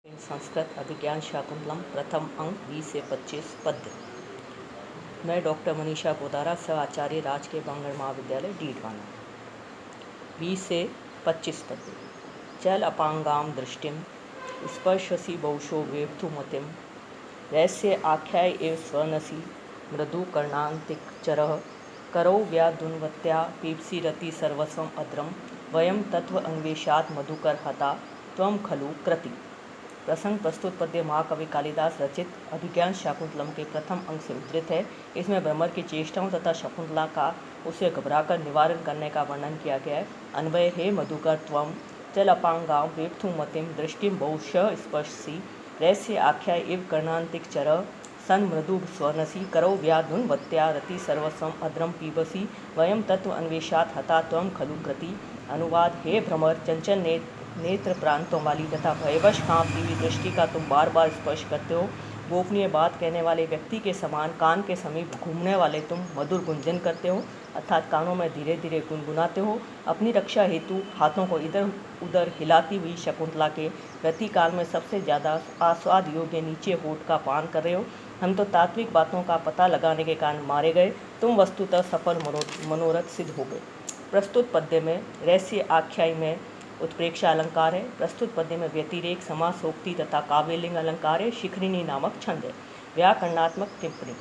संस्कृत अभिज्ञान शाकुंतलम प्रथम अंक 20 से 25 पद्य। मैं डॉक्टर मनीषा पोदारा सह आचार्य राजकीय बांगड़ महाविद्यालय डीडवाना। 20 से 25 पद्य। चल अपांगाम दृष्टिम स्पर्शसी बहुशो वेप्थुमतिम रहस्य आख्याय एव स्वनसी मृदु कर्णांतिक चरः करौ व्यादुन्वत्या पीप्सिरति सर्वस्वम अद्रम वयम तत्व अन्वेषात् मधुकर हता त्वम खलु कृति। प्रसंग प्रस्तुत पद्य महाकवि कालिदास रचित अभिज्ञान शाकुंतलम के प्रथम अंक से उद्धृत है। इसमें भ्रमर की चेष्टाओं तथा शकुंतला का उसे घबराकर निवारण करने का वर्णन किया गया है। अन्वय हे मधुकर त्वम चल अपांगाम वेप्थुमतिम दृष्टिम बहुश स्पर्शसी रहस्य आख्याय इव कर्णांतिक चर सन मृदु स्वर्णसी करौ व्याधुन्वत्या रति सर्वस्वम अद्रम पीबसी वयम तत्व अन्वेषात् हता त्वम खलु कृति। अनुवाद हे भ्रमर चंचल नेत्र प्रांतों वाली तथा भयवश कांपती हुई दृष्टि का तुम बार बार स्पर्श करते हो। गोपनीय बात कहने वाले व्यक्ति के समान कान के समीप घूमने वाले तुम मधुर गुंजन करते हो, अर्थात कानों में धीरे धीरे गुनगुनाते हो। अपनी रक्षा हेतु हाथों को इधर उधर हिलाती हुई शकुंतला के रति काल में सबसे ज़्यादा आस्वाद योग्य नीचे होठ का पान कर रहे हो। हम तो तात्विक बातों का पता लगाने के कारण मारे गए, तुम वस्तुतः सफल मनोरथ सिद्ध हो गए। प्रस्तुत पद्य में रहस्य आख्याय में उत्प्रेक्षा अलंकार है। प्रस्तुत पद्य में व्यतिरेक समासोक्ति तथा काव्यलिंग अलंकार है। शिखरिणी नामक छंद है। व्याकरणात्मक टिप्पणी।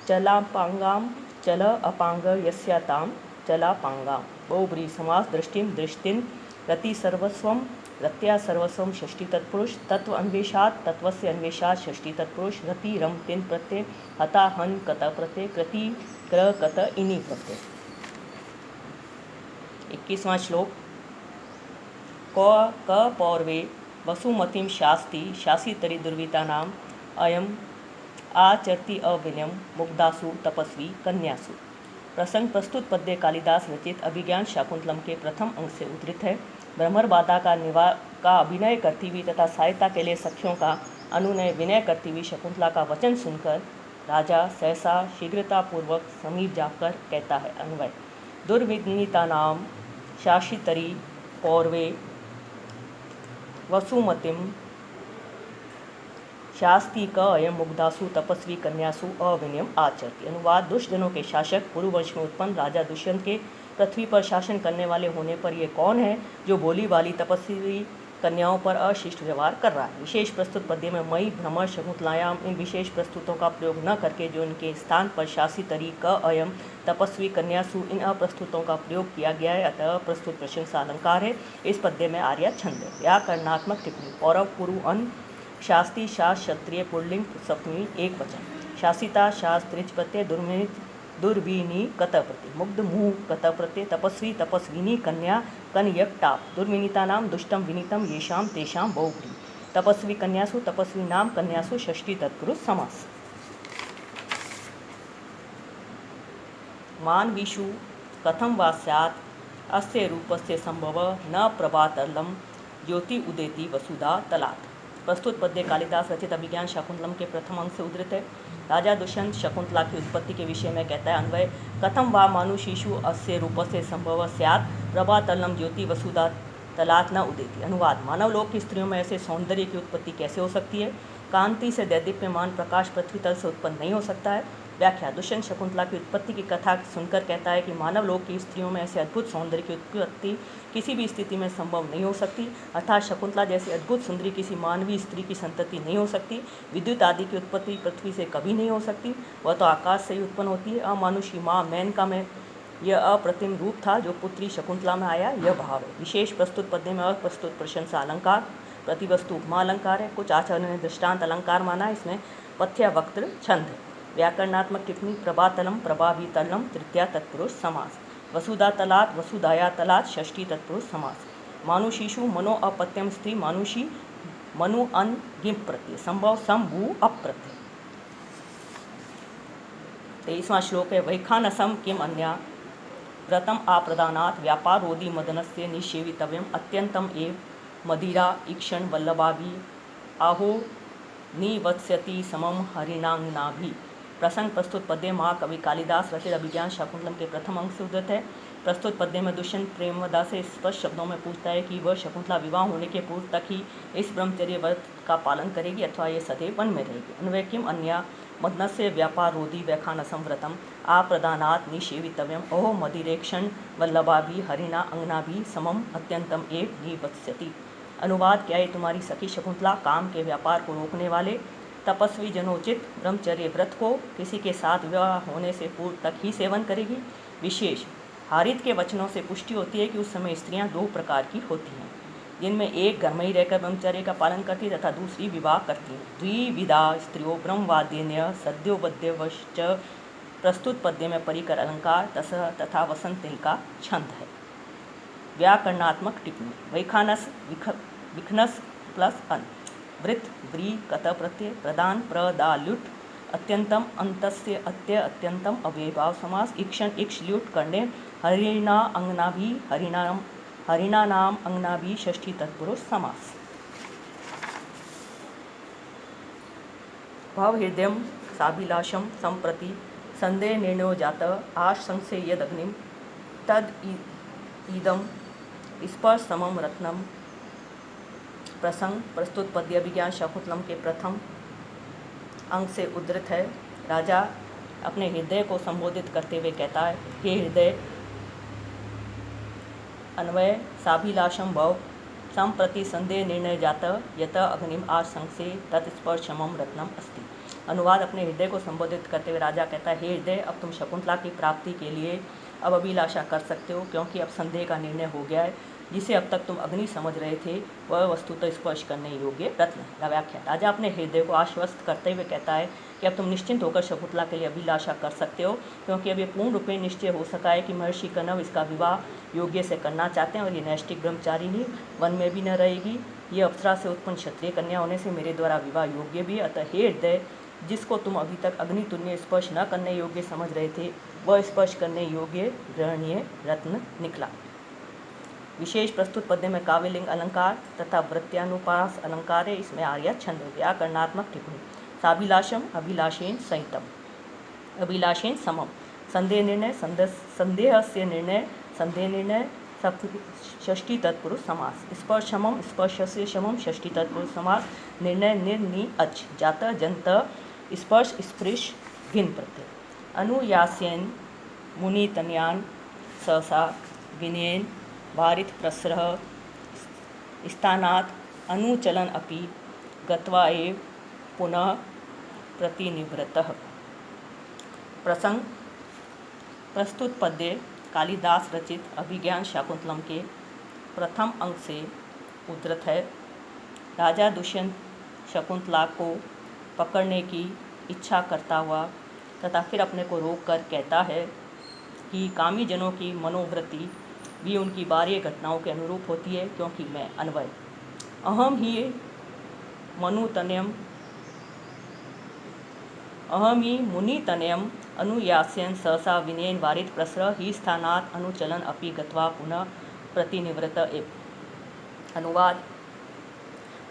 चलापांगाम चल अपांग यस्याताम चलापांगाम बहुब्रीहि समास दृष्टिम दृष्टिन रति सर्वस्वम रत्या सर्वस्वम षष्ठी तत्पुरुष तत्व अन्वेषात् तत्वस्य अन्वेषात् षष्ठी तत्पुरुष रति रम तिन प्रत्यय हता हन कत प्रत्यय कृति क्र कत इनि प्रत्यय। 21वां श्लोक। क पौर्वे वसुमतीं शास्ति शासितरि दुर्वितानाम अयम आचरति अविनयम मुग्धासु तपस्वी कन्यासु। प्रसंग प्रस्तुत पद्य कालिदास रचित अभिज्ञान शाकुंतलम के प्रथम अंक से उद्धृत है। ब्रह्मर बाधा का अभिनय करती हुई तथा सहायता के लिए सखियों का अनुनय विनय करती हुई शकुंतला का वचन सुनकर राजा सहसा शीघ्रतापूर्वक समीप जाकर कहता है। अन्वय। दुर्विनीता नाम शासितरि पौर्वे वसुमतिम शास्ति क अयम मुग्धासु तपस्वी कन्यासु अविनयम आचरति। अनुवाद। दुष्टजनों के शासक पुरुवंश में उत्पन्न राजा दुष्यंत के पृथ्वी पर शासन करने वाले होने पर यह कौन है जो भोली वाली तपस्वी कन्याओं पर अशिष्ट व्यवहार कर रहा है। विशेष प्रस्तुत पद्य में मई भ्रमर शकुंतलायाम इन विशेष प्रस्तुतों का प्रयोग न करके जो इनके स्थान पर शासितरि क अयम तपस्वी कन्यासु इन अप्रस्तुतों का प्रयोग किया गया है, अतः प्रस्तुत प्रशंसा अलंकार है। इस पद्य में आर्या छंद है। व्याकरणात्मक टिप्पणी। पौरव पुरु अन शास्ति शास क्षत्रिय पुल्लिंग सप्तमी एक वचन। शासिता शास त्रिच प्रत्यय दुर्मित दुर्विनी कत प्रत्यय मुग्ध मुँह कत प्रत्यय तपस्वी तपस्विनी कन्या कनयक टाप दुर्विनीता नाम दुष्टम विनीतम येषाम तेषाम बहुब्रीहि तपस्वी कन्यासु तपस्वी नाम कन्यासु षष्ठी तत्पुरुष समास। मानवीषु कथम वा स्यात् अस्य रूपस्य संभव न प्रभातरलं ज्योति उदेति वसुधा तलात्। प्रस्तुत पद्य कालिदास रचित अभिज्ञान शाकुंतलम के प्रथम अंक से उद्धृत है। राजा दुष्यंत शकुंतला की उत्पत्ति के विषय में कहता है। अन्वय। कथम वा मानुषीषु अस्य रूपस्य संभव स्यात् प्रभातलम ज्योति वसुधा तलात् न उदेति। अनुवाद। मानव लोक की स्त्रियों में ऐसे सौंदर्य की उत्पत्ति कैसे हो सकती है। कांति से दैदीप्यमान प्रकाश पृथ्वी तल से उत्पन्न नहीं हो सकता है। व्याख्या। दुष्यंत शकुंतला की उत्पत्ति की कथा सुनकर कहता है कि मानव लोक की स्त्रियों में ऐसे अद्भुत सौंदर्य की उत्पत्ति किसी भी स्थिति में संभव नहीं हो सकती, अर्थात शकुंतला जैसी अद्भुत सुंदरी किसी मानवीय स्त्री की संतति नहीं हो सकती। विद्युत आदि की उत्पत्ति पृथ्वी से कभी नहीं हो सकती, वह तो आकाश से ही उत्पन्न होती है। अमानुषी माँ मेनका में यह अप्रतिम रूप था जो पुत्री शकुंतला में आया, यह भाव है। विशेष प्रस्तुत पद्य में अप्रस्तुत प्रशंसा अलंकार प्रतिवस्तु उपमा अलंकार है। कुछ आचार्यों ने दृष्टांत अलंकार माना, इसमें पथ्य वक्त्र छंद है। व्याकरणात्मक टिप्पणी। प्रभातलम प्रभावीतलम तृतीया तत्पुरुष समास। वसुधा तलात् वसुधाया तलात् षष्ठी तत्पुरुष समास। मानुषीषु मनो अपत्यम स्त्री मानुषी मनु अन गिप प्रत्यय संभव सम भू अप्रत्यय। 23वां श्लोक है। वैखानसम किम अन्या व्रतम आप्रदानात् व्यापारोदि मदनस्य निषेवितव्यम अत्यंतम एव मदिरा ईक्षण वल्लभाभि आहो निवत्स्यति समम हरिणांगनाभि। प्रसंग प्रस्तुत पद्य महाकवि कालिदास रचित अभिज्ञान शाकुंतलम के प्रथम अंक से उद्धृत है। प्रस्तुत पद्य में दुष्यंत प्रेमवदा से स्पष्ट शब्दों में पूछता है कि वह शकुंतला विवाह होने के पूर्व तक ही इस ब्रह्मचर्य व्रत का पालन करेगी अथवा ये सदैव वन में रहेगी। अन्वय किम अन्या मदनस्य व्यापारोधि व्याखानसं व्रतम आप्रदानात् निषेवितव्यम ओह मदिरेक्षण वल्लभाभि हरिणा अंगनाभि समम अत्यंतम एव निवत्स्यति। अनुवाद, क्या ये तुम्हारी सखी शकुंतला काम के व्यापार को रोकने वाले तपस्वी जनोचित ब्रह्मचर्य व्रत को किसी के साथ विवाह होने से पूर्व तक ही सेवन करेगी। विशेष हारित के वचनों से पुष्टि होती है कि उस समय स्त्रियां दो प्रकार की होती हैं, जिनमें एक घर में ही रहकर ब्रह्मचर्य का पालन करती तथा दूसरी विवाह करती हैं। द्विविधा स्त्रियों ब्रह्मवाद्यन्य सद्योवद्यवश्च। प्रस्तुत पद्य में परिकर अलंकार तथा वसंत का छंद है। व्याकरणात्मक टिप्पणी। वैखानस विखनस प्लस अन वृत्त व्री कत प्रत्यय प्रदान प्रदाल्युट अत्यंतम अंतस्य अत्य अत्यंतम अव्ययभाव समास इक्षण इक्ष ल्युट करने हरिणा अंगनाभि हरिणानाम अंगनाभि षष्ठी तत्पुरुष समास। भव हृदयम साभिलाषम संप्रति संदेह निर्णयो जात आशंसे यदग्निम तद ईदम स्पर्श समम रत्नम। प्रसंग प्रस्तुत पद्य अभिज्ञान शकुंतलम के प्रथम अंग से उद्धृत है। राजा अपने हृदय को संबोधित करते हुए कहता है, हे हृदय, अन्वय साभिलाषम भव संप्रति संदेह निर्णय जात यत अग्निम आशंसे तत्स्पर्शमम रत्नम अस्ति। अनुवाद, अपने हृदय को संबोधित करते हुए राजा कहता है, हे हृदय, अब तुम शकुंतला की प्राप्ति के लिए अब अभिलाषा कर सकते हो, क्योंकि अब संदेह का निर्णय हो गया है। जिसे अब तक तुम अग्नि समझ रहे थे वह वस्तुतः स्पर्श करने योग्य रत्न है। व्याख्या। राजा अपने हृदय को आश्वस्त करते हुए कहता है कि अब तुम निश्चिंत होकर शकुंतला के लिए अभिलाषा कर सकते हो, क्योंकि अब ये पूर्ण रूप में निश्चय हो सका है कि महर्षि कण्व इसका विवाह योग्य से करना चाहते हैं और ये नैष्टिक ब्रह्मचारिणी वन में भी न रहेगी। ये अप्सरा से उत्पन्न क्षत्रिय कन्या होने से मेरे द्वारा विवाह योग्य भी। अतः हे हृदय, जिसको तुम अभी तक अग्नि तुल्य स्पर्श न करने योग्य समझ रहे थे वह स्पर्श करने योग्य ग्रहणीय रत्न निकला। विशेष प्रस्तुत पद्य में काव्यलिंग अलंकार तथा वृत्त्यानुप्रास अलंकार है। इसमें आर्या छंद। व्याकरणात्मक टिप्पणी। साभिलाषम अभिलाषेन संहितम अभिलाषेन समम संदेह निर्णय संदेह से निर्णय संदेह निर्णय षष्ठी तत्पुरुष समास। स्पर्शमम स्पर्श से समम षष्ठी तत्पुरुष समास। निर्णय निर्नि अच जात जंत स्पर्श स्पृश भिन्न प्रत्यय। अनुयास्यन मुनितन्यान सहसा विनयन वारित प्रसरः स्थानात् अनुचलन अपि गत्वा एव पुनः प्रतिनिवृत्तः। प्रसंग प्रस्तुत पद्य कालिदास रचित अभिज्ञान शाकुंतलम के प्रथम अंग से उद्धृत है। राजा दुष्यंत शकुंतला को पकड़ने की इच्छा करता हुआ तथा फिर अपने को रोक कर कहता है कि कामी जनों की मनोवृत्ति भी उनकी बाह्य घटनाओं के अनुरूप होती है, क्योंकि मैं अन्वय अहम ही मुनितनयम अनुयास्यन सहसा विनयन वारित प्रसर ही स्थानात् अनुचलन अपि गत्वा पुनः प्रतिनिवृत्त एव। अनुवाद,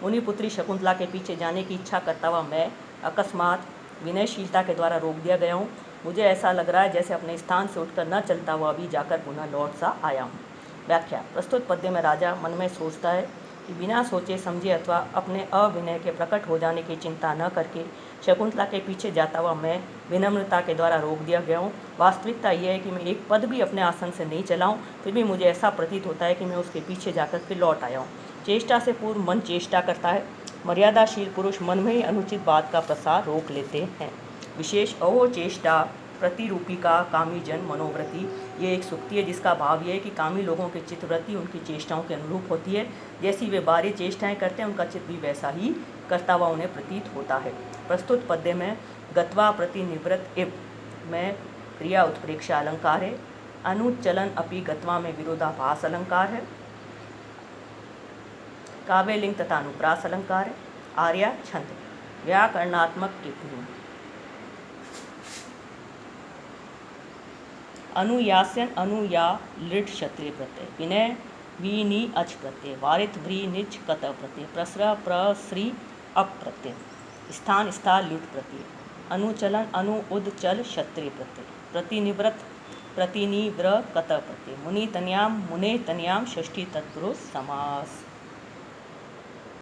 मुनिपुत्री शकुंतला के पीछे जाने की इच्छा करता हुआ मैं अकस्मात विनयशीलता के द्वारा रोक दिया गया हूँ। मुझे ऐसा लग रहा है जैसे अपने स्थान से उठकर न चलता हुआ भी जाकर पुनः लौट सा आया हूँ। व्याख्या। प्रस्तुत पद्य में राजा मन में सोचता है कि बिना सोचे समझे अथवा अपने अविनय के प्रकट हो जाने की चिंता न करके शकुंतला के पीछे जाता हुआ मैं विनम्रता के द्वारा रोक दिया गया हूँ। वास्तविकता यह है कि मैं एक पद भी अपने आसन से नहीं चला हूँ, फिर भी मुझे ऐसा प्रतीत होता है कि मैं उसके पीछे जाकर फिर लौट आया हूँ। चेष्टा से पूर्व मन चेष्टा करता है। मर्यादाशील पुरुष मन में ही अनुचित बात का प्रसार रोक लेते हैं। विशेष अहो चेष्टा प्रतिरूपिका कामी जन मनोवृत्ति, ये एक सुक्ति है जिसका भाव यह है कि कामी लोगों की चित्तवृत्ति उनकी चेष्टाओं के अनुरूप होती है। जैसी वे बाहरी चेष्टाएं करते हैं उनका चित्त भी वैसा ही करता हुआ उन्हें प्रतीत होता है। प्रस्तुत पद्य में गत्वा प्रतिनिवृत्त इव में क्रिया उत्प्रेक्षा अलंकार है। अनुचलन अपि गत्वा में विरोधाभास अलंकार है। काव्यलिंग तथा अनुप्रास अलंकार है। आर्या छंद। व्याकरणात्मक टिप्पणी। अनुयास्यन Anuya lit Kshatriya Pratyaya. Vinay we नी अच प्रत्यय। वारित व्री निच कत प्रत्यय। प्रसर प्रश्री अप प्रत्यय। स्थान स्था ल्युट प्रत्यय। अनुचलन अनु उद चल क्षत्रिय प्रत्यय। प्रतिनिवृत्त प्रतिनिव्र कत प्रत्यय मुनि तन्याम मुने तन्याम षष्ठी तत्पुरुष समास।